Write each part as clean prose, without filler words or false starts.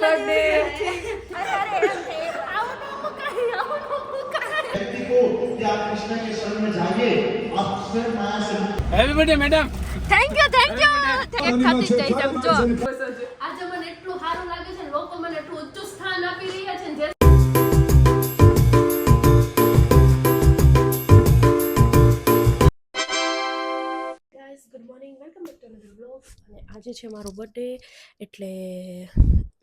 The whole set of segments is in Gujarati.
બર્થડે व्यक्ति को कि आप कृष्ण के शरण में जाइए, आप स्वयं माया से happy birthday madam. Thank you એક ખાતી જઈ સમજો આજે મને એટલું સારું લાગે છે લોકો મને એટલું ઊંચું સ્થાન આપી રહ્યા છે જે guys good morning welcome back to another vlog અને આજે છે મારો બર્થડે એટલે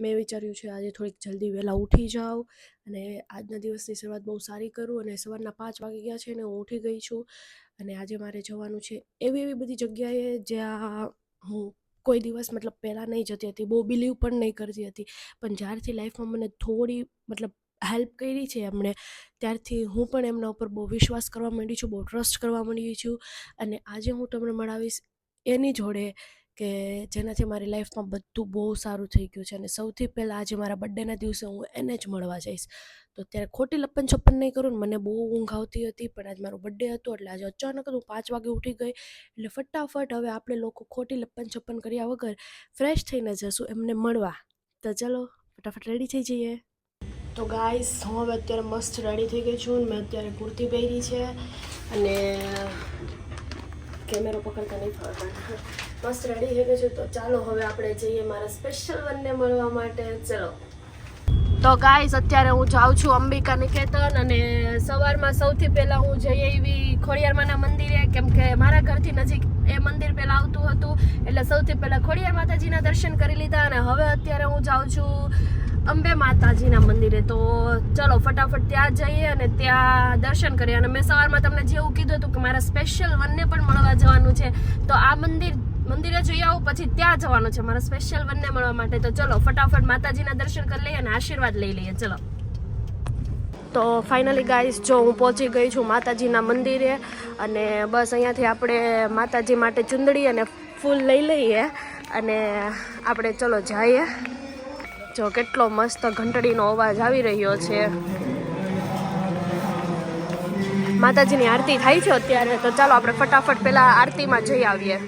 મેં વિચાર્યું છે આજે થોડીક જલ્દી વહેલા ઉઠી જાઉં અને આજના દિવસની શરૂઆત બહુ સારી કરું અને સવારના 5 વાગી ગયા છે અને હું ઉઠી ગઈ છું અને આજે મારે જવાનું છે એવી બધી જગ્યાએ જ્યાં હું કોઈ દિવસ મતલબ પહેલાં નહીં જતી હતી, બહુ બિલીવ પણ નહીં કરતી હતી, પણ જ્યારથી લાઈફમાં મને થોડી મતલબ હેલ્પ કરી છે એમણે ત્યારથી હું પણ એમના ઉપર બહુ વિશ્વાસ કરવા માંડી છું, બહુ ટ્રસ્ટ કરવા માંડી છું અને આજે હું તમને મળાવીશ એની જોડે કે જેનાથી મારી લાઈફમાં બધું બહુ સારું થઈ ગયું છે અને સૌથી પહેલાં આજે મારા બર્થડેના દિવસે હું એને જ મળવા જઈશ. તો અત્યારે ખોટી લપ્પન છપ્પન નહીં કરું ને, મને બહુ ઊંઘ આવતી હતી પણ આજ મારો બર્થડે હતો એટલે આજે અચાનક હું 5 વાગે ઉઠી ગઈ એટલે ફટાફટ હવે આપણે લોકો ખોટી લપ્પન છપ્પન કર્યા વગર ફ્રેશ થઈને જશું એમને મળવા. તો ચલો ફટાફટ રેડી થઈ જઈએ. તો ગાઈસ હું હવે અત્યારે મસ્ત રેડી થઈ ગઈ છું. મેં અત્યારે કુર્તી પહેરી છે અને કેમેરો પકડતા નહીં ફાવતા, મસ્ત રેડી થઈ ગઈ છું. તો ચાલો હવે આપણે જઈએ મારા સ્પેશિયલ વનને મળવા માટે. ચલો તો ગાઈસ અત્યારે હું જાઉં છું અંબિકા નિકેતન અને સવારમાં સૌથી પહેલાં હું જઈ આવી ખોડિયારમાંના મંદિરે કેમ કે મારા ઘરથી નજીક એ મંદિર પહેલાં આવતું હતું એટલે સૌથી પહેલાં ખોડિયાર માતાજીના દર્શન કરી લીધા અને હવે અત્યારે હું જાઉં છું અંબે માતાજીના મંદિરે. તો ચલો ફટાફટ ત્યાં જઈએ અને ત્યાં દર્શન કરીએ અને મેં સવારમાં તમને જેવું કીધું હતું કે મારા સ્પેશિયલ વનને પણ મળવા જવાનું છે તો આ મંદિરે જઈ આવું પછી ત્યાં જવાનું છે મારા સ્પેશિયલ વનને મળવા માટે. તો ચલો ફટાફટ માતાજીના દર્શન કરી લઈએ અને આશીર્વાદ લઈ લઈએ. ચલો તો ફાઇનલી ગાઈસ જો હું પહોંચી ગઈ છું માતાજીના મંદિરે અને બસ અહીંયાથી આપણે માતાજી માટે ચુંદડી અને ફૂલ લઈ લઈએ અને આપણે ચલો જઈએ. જો કેટલો મસ્ત ઘંટડીનો અવાજ આવી રહ્યો છે. માતાજીની આરતી થાય છે અત્યારે તો ચાલો આપણે ફટાફટ પહેલાં આરતીમાં જઈ આવીએ.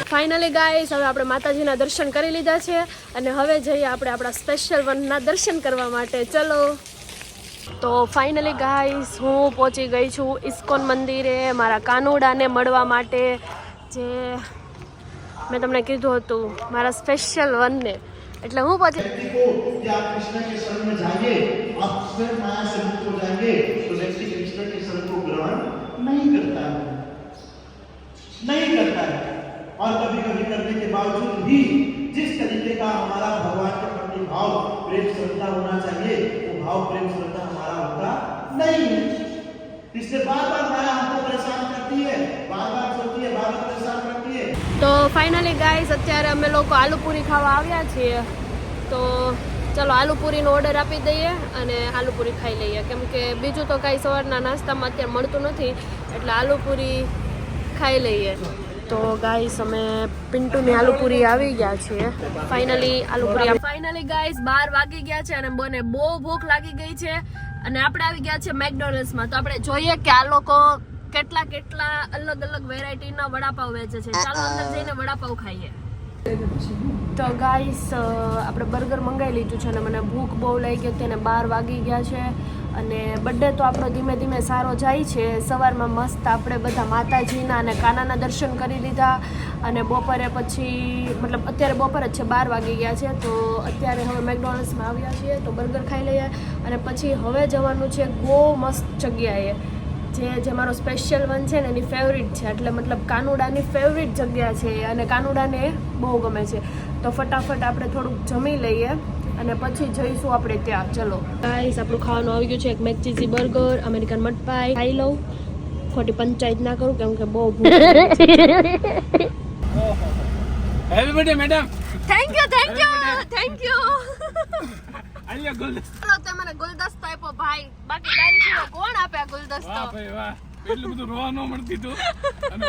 ફાઇનલી ગાઈસ હવે આપણે માતાજીના દર્શન કરી લીધા છે અને હવે જઈએ આપણે આપણા સ્પેશિયલ વનના દર્શન કરવા માટે. ચલો તો ફાઇનલી ગાઈસ હું પહોંચી ગઈ છું ઇસ્કોન મંદિરે મારા કાનુડાને મળવા માટે જે મેં તમને કીધું હતું મારા સ્પેશિયલ વનને. એટલે હું પહોંચી व्यक्ति को कि आप कृष्ण के शरण में जाइए, आप स्वयं माया से मुक्त हो जाएंगे, तो व्यक्ति कृष्ण के शरण को ग्रहण नहीं करता है और कभी कभी करने के बावजूद भी जिस तरीके का हमारा भगवान के प्रति भाव प्रेम श्रद्धा होना चाहिए वो भाव प्रेम श्रद्धा हमारा होता नहीं है. इससे बार माया हमको परेशान करती है, बार सोचती है, बार परेशान करती है. તો ફાઇનલી ગાઈસ અત્યારે અમે લોકો આલુપૂરી ખાવા આવ્યા છીએ તો ચલો આલુપૂરીનો ઓર્ડર આપી દઈએ અને આલુપૂરી ખાઈ લઈએ કેમ કે બીજું તો કાંઈ સવારના નાસ્તામાં અત્યારે મળતું નથી એટલે આલુપૂરી ખાઈ લઈએ. તો ગાઈસ અમે પિન્ટુની આલુપૂરી આવી ગયા છીએ. ફાઇનલી ગાઈસ 12 વાગી ગયા છે અને મને બહુ ભૂખ લાગી ગઈ છે અને આપણે આવી ગયા છે મેકડોનલ્ડ્સમાં. તો આપણે જોઈએ કે આ લોકો કેટલા અલગ વેરાયટીના વડાપાવ વેચે છે. ચાલો અંદર જઈને વડાપાવ ખાઈએ. તો ગાઈસ આપણે બર્ગર મંગાવી લીધું છે અને મને ભૂખ બહુ લાગી ગઈ હતી અને 12 વાગી ગયા છે અને બર્થડે તો આપણો ધીમે ધીમે સારો જાય છે. સવારમાં મસ્ત આપણે બધા માતાજીના અને કાનાના દર્શન કરી લીધા અને બપોરે પછી મતલબ અત્યારે બપોર જ છે 12 વાગી ગયા છે તો અત્યારે હવે મેકડોનલ્ડ્સમાં આવ્યા છીએ તો બર્ગર ખાઈ લઈએ અને પછી હવે જવાનું છે બહુ મસ્ત જગ્યાએ જે મારો સ્પેશિયલ વન છે ને એની ફેવરિટ છે એટલે મતલબ કાનુડાની ફેવરિટ જગ્યા છે અને કાનુડાને બહુ ગમે છે. તો ફટાફટ આપણે થોડુંક જમી લઈએ અને પછી જઈશું આપણે ત્યાં. ચલો ગાઈસ આપણું ખાવાનું આવી ગયું છે એક મેક ચીઝી બર્ગર, અમેરિકન મટ પાઈ ખાઈ લઉં, ખોટી પંચાયત ના કરું કેમ કે બહુ ભૂખ. Happy birthday madam. Thank you Alia ગુલદસ્તો. ચલો તે મને ગુલદસ્તો આપ્યો ભાઈ, બાકી તારી સિવાય કોણ આપે આ ગુલદસ્તો? વાહ ભાઈ વાહ, એટલું બધું રોવા ન મળતી તું અને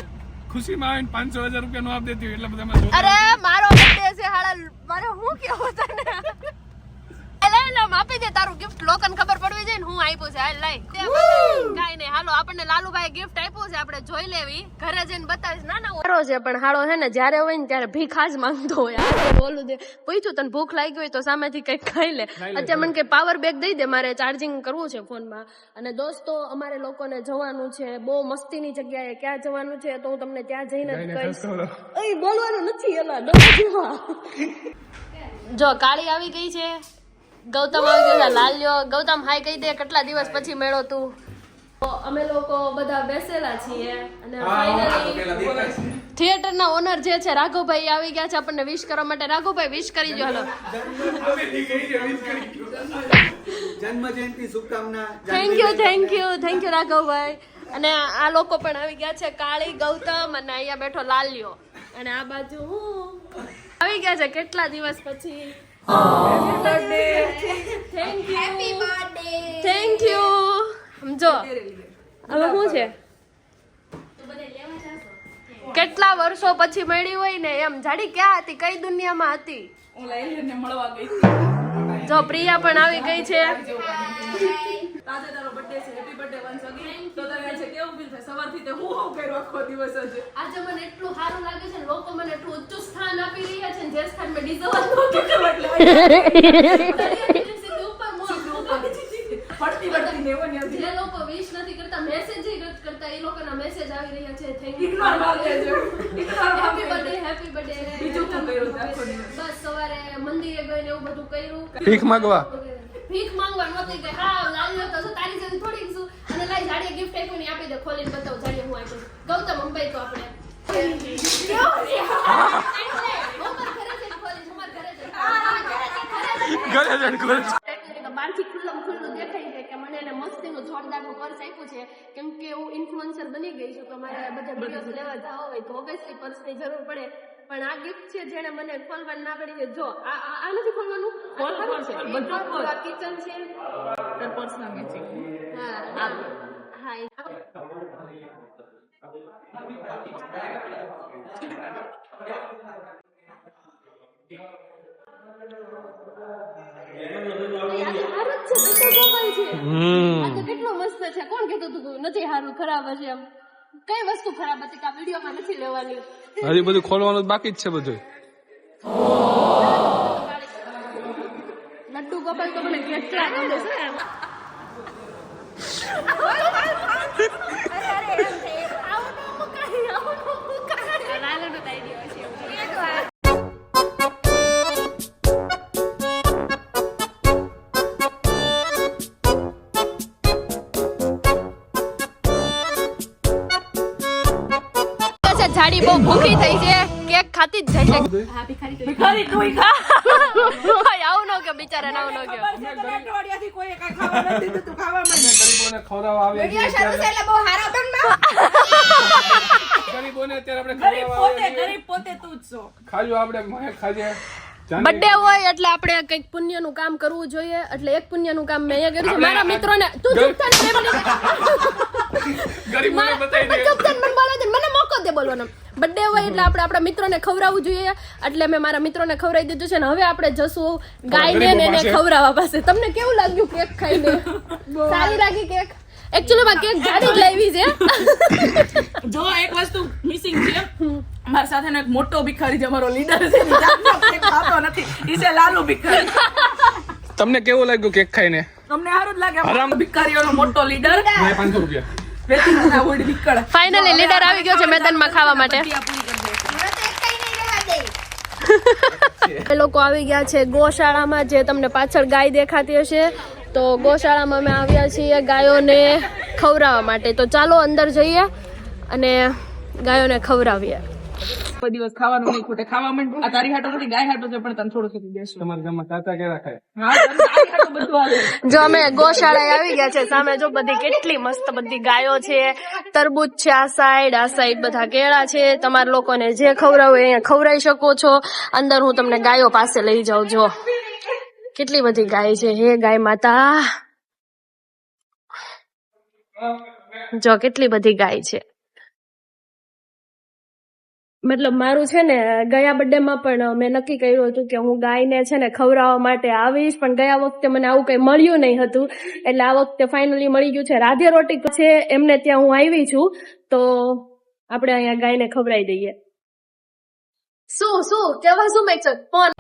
ખુશીમાં આવીને 500,000 રૂપિયા નો આપ દેતી હોય એટલે બધા. અરે મારો બર્થડે છે હાડા મારે હું કેવું તને એટલે આમ આપી દે તારું ગિફ્ટ લોકોને ખબર પડવી જોઈએ ને હું આપ્યું છે હાલ લઈ કાઈ નહીં હાલો આપણને લાલુભાઈ ગિફ્ટ આપ્યું છે આપણે જોઈ લેવી ઘરે જઈને બતાવીશ ના ના સારો છે પણ હાલો છે ને જ્યારે હોય ને ત્યારે ભીખ જ માંગતો હોય આ બોલું દે પૂછ્યું તને ભૂખ લાગી હોય તો સામેથી કંઈક ખાઈ લે અત્યારે મને કે પાવર બેક દઈ દે મારે ચાર્જિંગ કરવું છે ફોનમાં અને દોસ્તો અમારે લોકોને જવાનું છે બહુ મસ્તીની જગ્યાએ ક્યાં જવાનું છે તો હું તમને ત્યાં જઈને જ કહીશ અહીં બોલવાનું નથી એલા જો કાળી આવી ગઈ છે ગૌતમ આવી ગયો છે લાલ્યો ગૌતમ હાય કહી દે કેટલા દિવસ પછી મેળો તું તો અમે લોકો બધા બેસેલા છીએ અને ફાઇનલી થિયેટરના ઓનર જે છે રાઘવભાઈ આવી ગયા છે આપણને વિશ કરવા માટે રાઘવભાઈ વિશ કરી દો હાલો જન્મ જયંતિ શુભકામના થેન્ક યુ રાઘવભાઈ અને આ લોકો પણ આવી ગયા છે કાળી ગૌતમ અને અહીંયા બેઠો લાલ્યો અને આ બાજુ હું આવી ગયા છે કેટલા દિવસ પછી થેન્ક યુ સમજો હવે શું છે કેટલા વર્ષો પછી મળી હોય ને એમ જાડી ક્યાં હતી કઈ દુનિયામાં હતી જો પ્રિયા પણ આવી ગઈ છે આજે મને એટલું સારું લાગે છે લોકો મને એટલું ઊંચું સ્થાન આપી રહ્યા છે જે સ્થાન મેં ડિઝર્વ જે લોકો વિશ નથી કરતા મેસેજ નથી કરતા એ લોકોના મેસેજ આવી રહ્યા છે થેન્ક યુ હેપી બર્થડે બસ સવારે મંદિરે ગઈને એવું બધું કર્યું ભીખ માંગવા નહોતી કે હા લાલ્યો તો તારી જેવી થોડીક છું અને લાઈ જાડીએ ગિફ્ટ આપ્યું ને આપી દે ખોલીને બતાવું જાડીએ હું આપ્યું ગૌતમ અંબાઈ તો આપણે બહારથી ખુલ્લું દેખાય છે કે મને એને મસ્તીનું જોરદારનું પર્સ આપ્યું છે કેમ કે હું ઇન્ફ્લુએન્સર બની ગઈ છું તો મારે બધા વિડીયોઝ લેવા જવા હોય તો ઓબ્વિયસલી પર્સની જરૂર પડે પણ આ ગિફ્ટ છે જેને મને ખોલવાનું ના પડી છે જો આ નથી ખોલવાનું આ કિચન છે પર્સના મેચિંગ હા કેટલો મસ્ત છે કોણ કહેતું તું નથી સારું ખરાબ હશે એમ કઈ વસ્તુ ખરાબ હતી કે વિડીયોમાં નથી લેવાની હજી બધું ખોલવાનું બાકી જ છે બધું લડ્ડુ ગોપાલ તો મને કેટલા ગમે છે જાડી બહુ ભૂખી થઈ છે કેક ખાતી જ જાય છે હા ભિખારી તું આવું ન કે બિચારા આવું ન કે અઠવાડિયાથી કોઈ કાઈ ખાવા નથી દીધું તું ખાવા માંડ ગરીબોને ખવડાવવા આવે વિડિયો શરૂ છે એટલે બહુ હારા બન ગરીબોને અત્યારે આપણે ગરીબ પોતે તું જ છો ખાજો આપણે ખાજે બર્થડે હોય એટલે આપણે કંઈક પુણ્યનું કામ કરવું જોઈએ એટલે એક પુણ્યનું કામ મેં અહીંયા કર્યું છે મારા મિત્રોને તું ચૂપ થા ગરીબોને બતાવી દે ચૂપ થા મને બોલવા દે મને મોકો દે બોલવાનો બર્થડે હોય એટલે આપણે આપણા મિત્રોને ખવડાવવું જોઈએ એટલે મેં મારા મિત્રોને ખવડાવી દીધું છે ને હવે આપણે જશું ગાયને ને એને ખવડાવવા પાસે તમને કેવું લાગ્યું કેક ખાઈને સારી લાગી કેક એકચ્યુઅલી કેક જાડી જ લાવી છે જો એક વસ્તુ મિસિંગ છે મારા સાથેનો એક મોટો ભિખારી જે અમારો લીડર છે ને ખાતો નથી ઈ છે લાલુ ભિખારી તમને કેવું લાગ્યું કેક ખાઈને તમને સારું જ લાગે અમારો ભિખારીઓનો મોટો લીડર 500 રૂપિયા વેતીના ઓડી ભિખાર ફાઇનલી લીડર આવી ગયો છે મેદાનમાં ખાવા માટે એ લોકો આવી ગયા છે ગોશાળામાં જે તમને પાછળ ગાય દેખાતી હશે તો ગોશાળામાં અમે આવ્યા છીએ ગાયોને ખવડાવવા માટે તો ચાલો અંદર જઈએ અને ગાયોને ખવડાવીએ કોઈ દિવસ ખાવાનું નહીં ખૂટે ખાવા માંડ આ તારી હાટો નથી ગાય હાટો છે પણ તને થોડું થોડું દેશું તમારા ગામમાં તાતા કેરા ખાય હા તારી હાટો બધું આવે જો અમે ગોશાળાએ આવી ગયા છે સામે જો બધી કેટલી મસ્ત બધી ગાયો છે તરબૂચ છે આ સાઈડ બધા કેળા છે તમારા લોકોને જે ખવડાવું અહીંયા ખવડાવી શકો છો અંદર હું તમને ગાયો પાસે લઈ જાઉં જો કેટલી બધી ગાય છે હે ગાય માતા જો કેટલી બધી ગાય છે મતલબ મારું છે ને ગયા બર્થડે માં પણ મેં નક્કી કર્યું હતું કે હું ગાયને છે ને ખવડાવવા માટે આવીશ, પણ ગયા વખતે મને આવું કઈ મળ્યું નહીં હતું, એટલે આ વખતે ફાઇનલી મળી ગયું છે. રાધે રોટી છે એમને ત્યાં હું આવી છું, તો આપણે અહીંયા ગાયને ખવડાવી દઈએ. શું કેવા શું મેં ફોન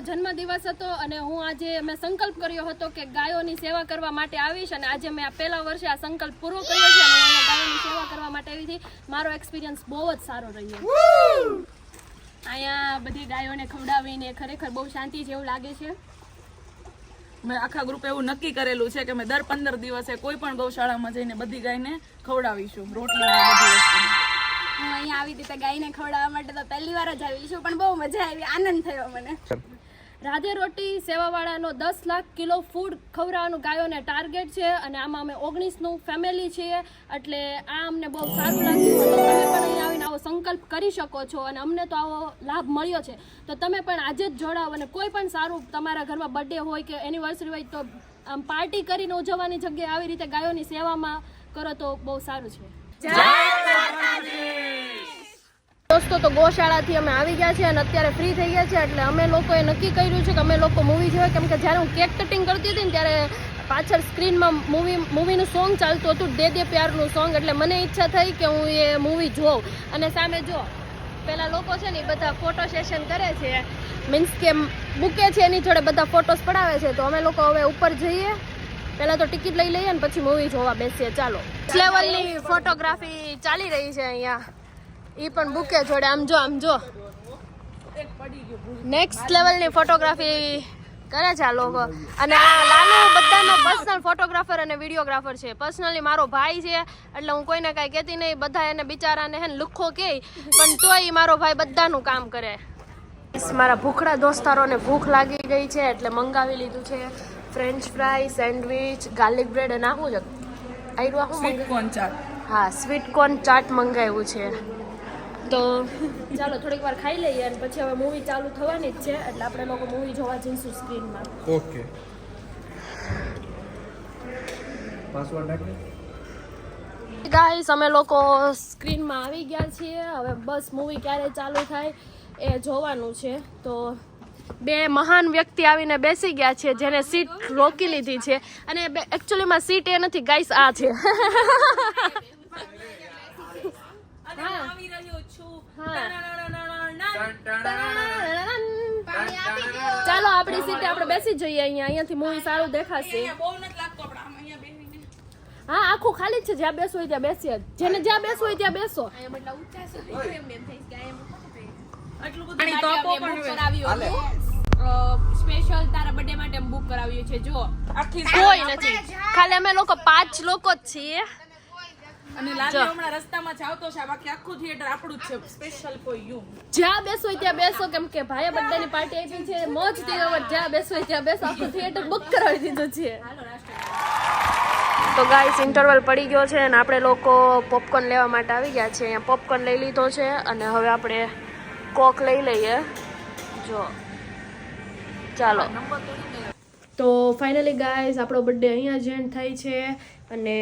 જન્મદિવસ હતો અને હું આજે મેં સંકલ્પ કર્યો હતો કે ગાયોની સેવા કરવા માટે આવીશ, અને આજે મેં આ પહેલા વર્ષે આ સંકલ્પ પૂરો કર્યો છે અને હું અહીંયા ગાયોની સેવા કરવા માટે આવી હતી. મારો એક્સપિરિયન્સ બહુ જ સારો રહ્યો. અહીંયા બધી ગાયોને ખવડાવીને ખરેખર બહુ શાંતિ જેવું લાગે છે. મેં આખા ગ્રુપ એવું નક્કી કરેલું છે કે અમે દર 15 દિવસે કોઈ પણ ગૌશાળામાં જઈને બધી ગાયને ખવડાવીશું રોટલી અને બધી વસ્તુ. હું અહીંયા આવી રીતે ગાયને ખવડાવવા માટે તો પહેલી વાર જ આવી છું, પણ બહુ મજા આવી, આનંદ થયો મને. રાધે રોટી સેવાવાળાનો 10 લાખ કિલો ફૂડ ખવડાવવાનું ગાયોને ટાર્ગેટ છે અને આમાં અમે 19નું ફેમિલી છીએ, એટલે આ અમને બહુ સારું લાગ્યું. તો તમે પણ અહીં આવીને આવો સંકલ્પ કરી શકો છો અને અમને તો આવો લાભ મળ્યો છે, તો તમે પણ આજે જ જોડાવો અને કોઈ પણ સારું તમારા ઘરમાં બર્થડે હોય કે એનિવર્સરી હોય તો આમ પાર્ટી કરીને ઉજવવાની જગ્યાએ આવી રીતે ગાયોની સેવામાં કરો તો બહુ સારું છે. દોસ્તો, તો ગૌશાળાથી અમે આવી ગયા છે અને અત્યારે ફ્રી થઈ ગયા છે, એટલે અમે લોકોએ નક્કી કર્યું છે કે અમે લોકો મૂવી જોઈએ, કેમ કે જ્યારે હું કેક કટિંગ કરતી હતી ને ત્યારે પાછળ સ્ક્રીનમાં મૂવીનું સોંગ ચાલતું હતું, દે દે પ્યારનું સોંગ, એટલે મને ઈચ્છા થઈ કે હું એ મૂવી જોઉં. અને સામે જો પેલા લોકો છે ને એ બધા ફોટો સેશન કરે છે, મીન્સ કે બુકે છે એની જોડે બધા ફોટોસ પડાવે છે, તો અમે લોકો હવે ઉપર જઈએ, પહેલાં તો ટિકિટ લઈ લઈએ અને પછી મૂવી જોવા બેસીએ. ચાલો. લેવલની ફોટોગ્રાફી ચાલી રહી છે અહીંયા, એ પણ બુકે જોડે. આમ જો નેક્સ્ટ લેવલની ફોટોગ્રાફી કરે છે આ લોકો. અને આ લાલુ બધાનો પર્સનલ ફોટોગ્રાફર અને વિડીયોગ્રાફર છે. પર્સનલી મારો ભાઈ છે, એટલે હું કોઈને કાંઈ કહેતી નહીં. બધા એને બિચારાને હે ને લુખ્ખો કહે, પણ તોય મારો ભાઈ બધાનું કામ કરે. મારા ભૂખડા દોસ્તારોને ભૂખ લાગી ગઈ છે, એટલે મંગાવી લીધું છે French fry, sandwich, garlic bread અને આવું જ હા સ્વીટ કોર્ન ચાટ મંગાવ્યું છે. તો ચાલો થોડીક વાર ખાઈ લઈએ અને પછી હવે મૂવી ચાલુ થવાની જ છે, એટલે આપણે લોકો મૂવી જોવા જઈશું સ્ક્રીનમાં. ઓકે. પાસવર્ડ નાખો. ગાઈસ, અમે લોકો સ્ક્રીનમાં આવી ગયા છીએ. હવે બસ મૂવી ક્યારે ચાલુ થાય એ જોવાનું છે. તો બે મહાન વ્યક્તિ આવીને બેસી ગયા છે, જેને સીટ રોકી લીધી છે, અને એકચ્યુઅલીમાં સીટ એ નથી ગાઈસ, આ છે. ચાલો આપણી સીટે આપણે બેસી જઈએ. અહીંયાથી મૂવી સારું દેખાશે. હા, આખું ખાલી જ છે, જ્યાં બેસવું હોય ત્યાં બેસીએ. જેને જ્યાં બેસવું હોય ત્યાં બેસો. સ્પેશિયલ તારા બર્થડે માટે બુક કરાવ્યું છે. જો આખી કોઈ નથી, ખાલી અમે લોકો 5 લોકો જ છીએ. અને લાગે હમણાં રસ્તામાં જાવ તો છે, બાકી આખું થિયેટર આપણું જ છે, સ્પેશિયલ ફોર યુ. જ્યાં બેસવું હોય ત્યાં બેસો, કેમ કે ભાઈએ બર્થડે ની પાર્ટી આપી છે. મોજ થી જ્યાં બેસવું હોય ત્યાં બેસો. આખું થિયેટર બુક કરાવી દીધું છે. તો ગાઈસ, ઇન્ટરવલ પડી ગયો છે અને આપણે લોકો પોપકોર્ન લેવા માટે આવી ગયા છે. અહીંયા પોપકોર્ન લઈ લીધો છે અને હવે આપણે કોક લઈ લઈએ. જો ચાલો. તો ફાઇનલી ગાઈસ, આપણો બર્થડે અહીંયા જ એન્ડ થાય છે અને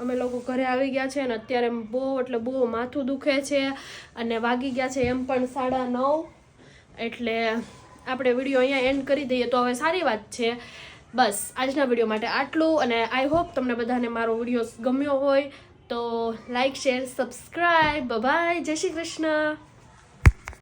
અમે લોકો ઘરે આવી ગયા છે અને અત્યારે બહુ એટલે બહુ માથું દુખે છે અને વાગી ગયા છે એમ પણ 9:30. એટલે આપણે વિડીયો અહીંયા એન્ડ કરી દઈએ તો હવે સારી વાત છે. બસ આજના વિડીયો માટે આટલું, અને આઈ હોપ તમને બધાને મારો વિડીયો ગમ્યો હોય. તો લાઈક, શેર, સબસ્ક્રાઈબ. બાય, જય શ્રી કૃષ્ણ.